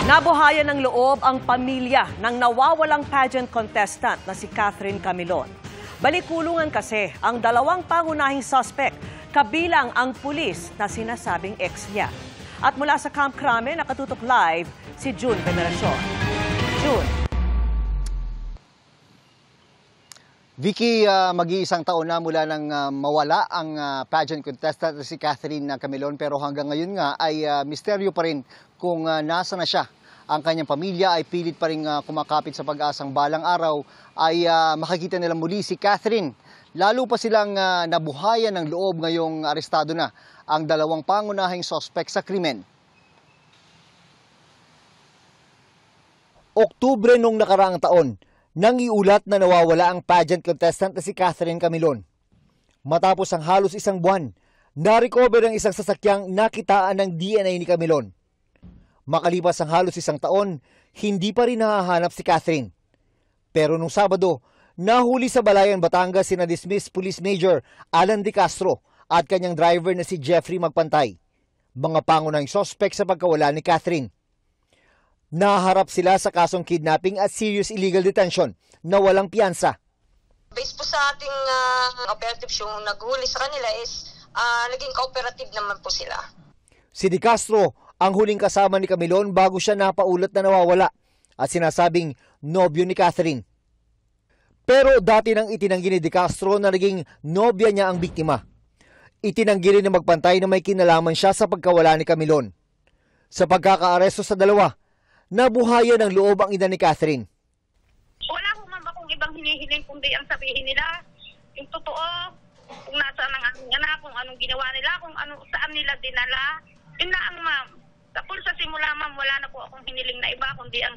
Nabuhayan ng loob ang pamilya ng nawawalang pageant contestant na si Catherine Camilon. Balikulungan kasi ang dalawang pangunahing suspect, kabilang ang pulis na sinasabing ex niya. At mula sa Camp Crame, nakatutok live si June Veneracion. June. Vicky, mag-iisang taon na mula nang mawala ang pageant contestant na si Catherine Camilon, pero hanggang ngayon nga ay misteryo pa rin kung nasa na siya. Ang kanyang pamilya ay pilit pa rin kumakapit sa pag-asang balang araw ay makikita nila muli si Catherine. Lalo pa silang nabuhayan ng loob ngayong arestado na ang dalawang pangunahing suspect sa krimen. Oktubre nung nakaraang taon, nang iulat na nawawala ang pageant contestant na si Catherine Camilon. Matapos ang halos isang buwan, na-recover ang isang sasakyang nakitaan ng DNA ni Camilon. Makalipas ang halos isang taon, hindi pa rin nahahanap si Catherine. Pero nung Sabado, nahuli sa Balayan, Batangas si na-dismiss Police Major Alan De Castro at kanyang driver na si Jeffrey Magpantay, mga pangunahing suspect sa pagkawala ni Catherine. Naharap sila sa kasong kidnapping at serious illegal detention na walang piyansa. Based po sa ating operatives, yung naghuli sa kanila is naging cooperative naman po sila. Si De Castro ang huling kasama ni Camilon bago siya napaulat na nawawala at sinasabing nobyo ni Catherine. Pero dati nang itinanggi ni De Castro na naging nobya niya ang biktima. Itinanggi rin ni Magpantay na may kinalaman siya sa pagkawala ni Camilon. Sa pagkakaaresto sa dalawa, nabuhayan ng loob ang ina ni Catherine. Wala ko man akong ibang hinihiling kundi ang sabihin nila yung totoo, kung nasaan ang aming anak, kung anong ginawa nila, kung saan nila dinala. Yun na ang ma'am. Sa simula ma'am, wala na po akong hiniling na iba kundi ang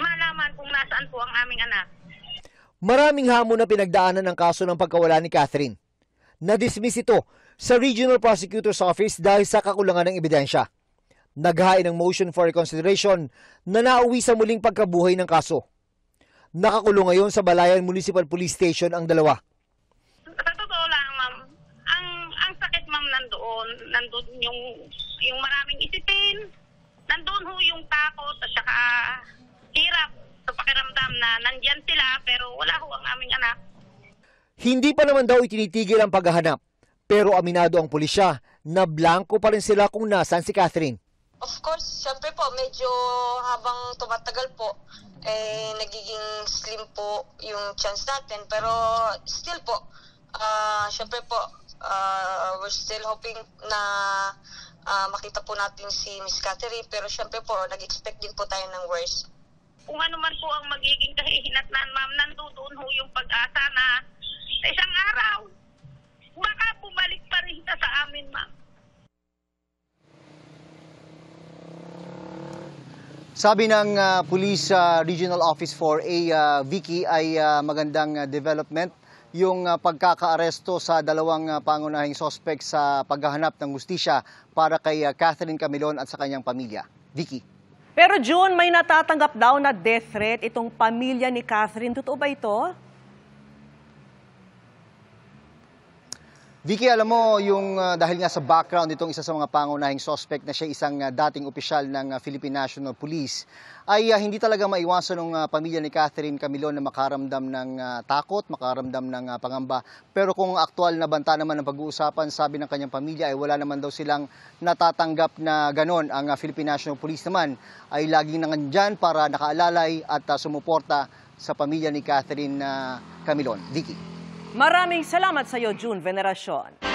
malaman kung nasaan po ang aming anak. Maraming hamon na pinagdaanan ng kaso ng pagkawala ni Catherine. Na-dismiss ito sa Regional Prosecutor's Office dahil sa kakulangan ng ebidensya. Naghain ng motion for reconsideration na nauwi sa muling pagkabuhay ng kaso. Nakakulong ngayon sa Balayan Municipal Police Station ang dalawa. Sa totoo lang, ma'am, ang sakit, ma'am, nandoon yung maraming isipin, nandoon ho yung takot at saka hirap sa pakiramdam na nandyan sila pero wala ho ang aming anak. Hindi pa naman daw itinitigil ang paghahanap, pero aminado ang pulisya na blanco pa rin sila kung nasaan si Catherine. Of course, syempre po, medyo habang tumatagal po, nagiging slim po yung chance natin. Pero still po, syempre po, we're still hoping na makita po natin si Miss Catherine. Pero syempre po, nag-expect din po tayo ng worst. Kung ano man po ang magiging kahihinatnan, ma'am, nandoon ho yung pag-asa na sa isang araw, baka bumalik pa rin sa amin, ma'am. Sabi ng Police Regional Office 4A, Vicky, ay magandang development yung pagkakaaresto sa dalawang pangunahing suspect sa paghahanap ng hustisya para kay Catherine Camilon at sa kanyang pamilya. Vicky. Pero June, may natatanggap daw na death threat itong pamilya ni Catherine. Totoo ba ito? Vicky, alam mo, yung dahil nga sa background itong isa sa mga pangunahing suspect na siya isang dating opisyal ng Philippine National Police, ay hindi talaga maiwasan ng pamilya ni Catherine Camilon na makaramdam ng takot, makaramdam ng pangamba. Pero kung aktual na banta naman ang pag-uusapan, sabi ng kanyang pamilya ay wala naman daw silang natatanggap na ganon. Ang Philippine National Police naman ay laging nandyan para nakaalalay at sumuporta sa pamilya ni Catherine Camilon. Vicky. Maraming salamat sa iyo, June Veneracion.